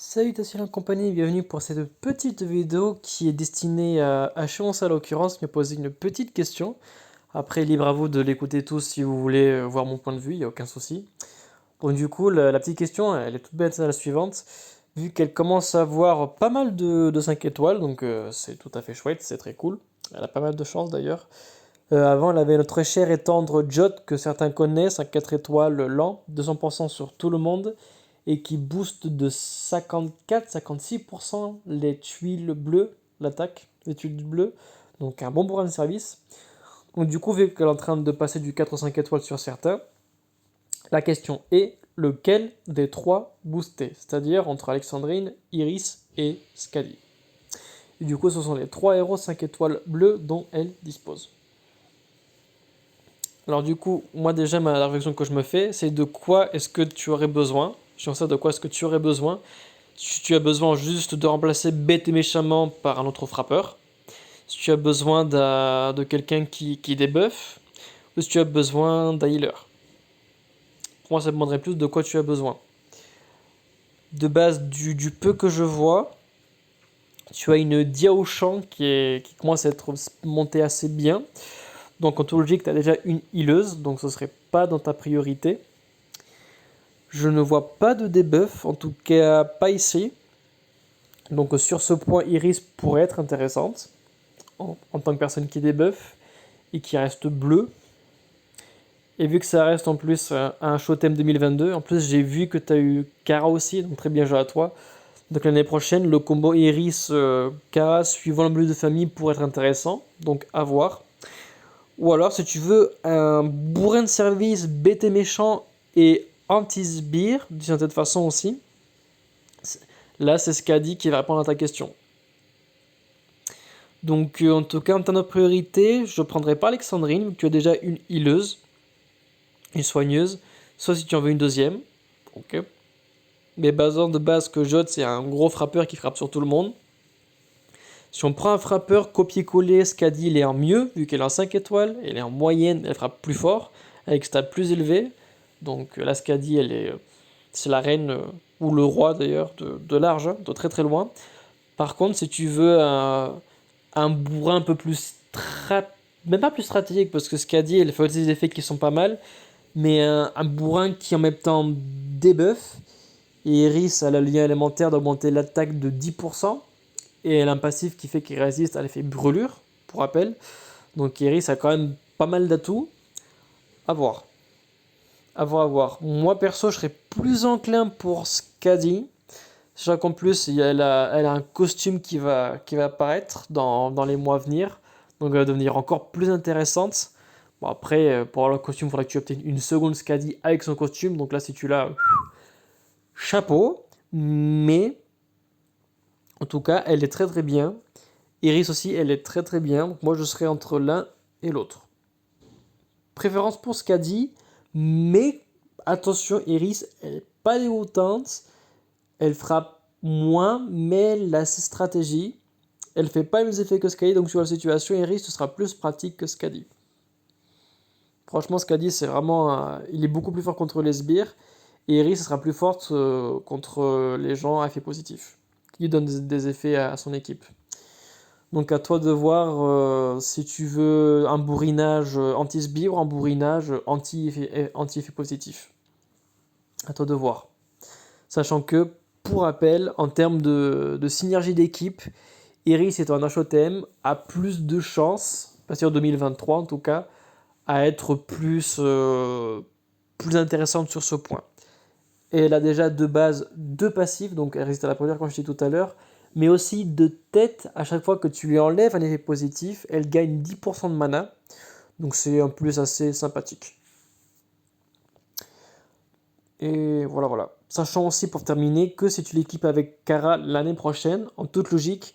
Salutations la compagnie, bienvenue pour cette petite vidéo qui est destinée à Chance à l'occurrence, qui m'a posé une petite question. Après, libre à vous de l'écouter tous si vous voulez voir mon point de vue, il n'y a aucun souci. Donc du coup, la petite question, elle est toute bête, c'est la suivante. Vu qu'elle commence à avoir pas mal de 5 étoiles, donc c'est tout à fait chouette, c'est très cool. Elle a pas mal de chance d'ailleurs. Avant, elle avait notre cher et tendre Jot, que certains connaissent, un 4 étoiles lent, 200% sur tout le monde, et qui booste de 54-56% les tuiles bleues, l'attaque, les tuiles bleues. Donc un bon bourrin de service. Donc du coup, vu qu'elle est en train de passer du 4 au 5 étoiles sur certains, la question est lequel des trois booster, c'est-à-dire entre Alexandrine, Iris et Scally. Et du coup, ce sont les trois héros 5 étoiles bleues dont elle dispose. Alors du coup, moi déjà, la réflexion que je me fais, c'est de quoi est-ce que tu aurais besoin. Sur ça, de quoi est-ce que tu aurais besoin. Si tu as besoin juste de remplacer bête et méchamment par un autre frappeur. Si tu as besoin de quelqu'un qui débuffe. Ou si tu as besoin d'un healer. Pour moi, ça me demanderait plus de quoi tu as besoin. De base, du peu que je vois, tu as une Diao Shan qui commence à être montée assez bien. Donc en toute logique, tu as déjà une healeuse, donc ce serait pas dans ta priorité. Je ne vois pas de debuff, en tout cas pas ici. Donc sur ce point, Iris pourrait être intéressante en tant que personne qui débuffe et qui reste bleue. Et vu que ça reste en plus un Shotem 2022, en plus j'ai vu que tu as eu Kara aussi, donc très bien joué à toi. Donc l'année prochaine, le combo Iris-Kara suivant le bleu de famille pourrait être intéressant, donc à voir. Ou alors si tu veux un bourrin de service BT méchant et anti-sbire, d'une certaine façon aussi, là c'est ce qu'a dit qui va répondre à ta question. Donc en tout cas en termes de priorité, je prendrai pas Alexandrine, vu que tu as déjà une healeuse, une soigneuse, soit si tu en veux une deuxième. Ok. Mais basant de base que Jot c'est un gros frappeur qui frappe sur tout le monde. Si on prend un frappeur copier-coller, Skadi il est en mieux, vu qu'elle est en 5 étoiles, elle est en moyenne, elle frappe plus fort, avec stats plus élevés. Donc la Skadi c'est la reine, ou le roi d'ailleurs, de large, hein, de très très loin. Par contre, si tu veux un bourrin un peu plus même pas plus stratégique, parce que Skadi elle fait aussi des effets qui sont pas mal, mais un bourrin qui en même temps débuff. Et Iris a le lien élémentaire d'augmenter l'attaque de 10%. Et elle a un passif qui fait qu'il résiste à l'effet brûlure, pour rappel. Donc Iris a quand même pas mal d'atouts. À voir. À voir, à voir. Moi perso, je serais plus enclin pour Skadi. Sachant qu'en plus, elle a un costume qui va apparaître dans les mois à venir. Donc elle va devenir encore plus intéressante. Bon après, pour avoir le costume, il faudra que tu obtiennes une seconde Skadi avec son costume. Donc là, si tu l'as, chapeau. Mais, en tout cas, elle est très très bien. Iris aussi, elle est très très bien. Donc moi, je serais entre l'un et l'autre. Préférence pour Skadi, mais attention, Iris, elle n'est pas déroutante. Elle frappe moins, mais elle a ses stratégies. Elle fait pas les mêmes effets que Skadi, donc sur la situation, Iris, ce sera plus pratique que Skadi. Franchement, Skadi, c'est vraiment. Il est beaucoup plus fort contre les sbires. Et Iris, ce sera plus forte contre les gens à effet positif. Qui donnent des effets à son équipe. Donc à toi de voir si tu veux un bourrinage anti-sbire ou un bourrinage anti-effet positif. À toi de voir. Sachant que, pour rappel, en termes de synergie d'équipe, Iris est un HOTM a plus de chances, à partir de 2023 en tout cas, à être plus intéressante sur ce point. Et elle a déjà de base deux passifs, donc elle résiste à la première comme je disais tout à l'heure, mais aussi de tête, à chaque fois que tu lui enlèves un effet positif, elle gagne 10% de mana, donc c'est un plus assez sympathique. Et voilà, voilà. Sachant aussi pour terminer que si tu l'équipes avec Kara l'année prochaine, en toute logique,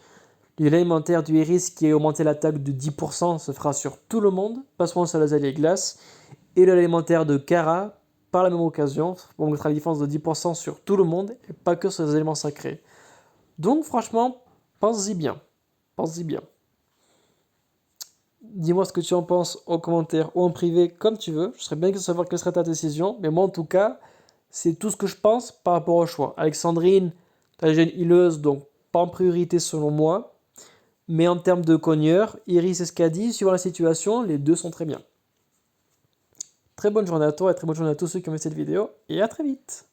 l'élémentaire du Iris qui a augmenté l'attaque de 10% se fera sur tout le monde, pas seulement sur les alliés glace, et l'élémentaire de Kara, par la même occasion, on mettra la différence de 10% sur tout le monde, et pas que sur les éléments sacrés. Donc franchement, pense-y bien. Pense-y bien. Dis-moi ce que tu en penses en commentaire ou en privé, comme tu veux. Je serais bien curieux de savoir quelle serait ta décision. Mais moi, en tout cas, c'est tout ce que je pense par rapport au choix. Alexandrine, T'as déjà une healeuse, donc pas en priorité selon moi. Mais en termes de cogneur, Iris et Skadi, suivant la situation, les deux sont très bien. Très bonne journée à toi et très bonne journée à tous ceux qui ont vu cette vidéo. Et à très vite.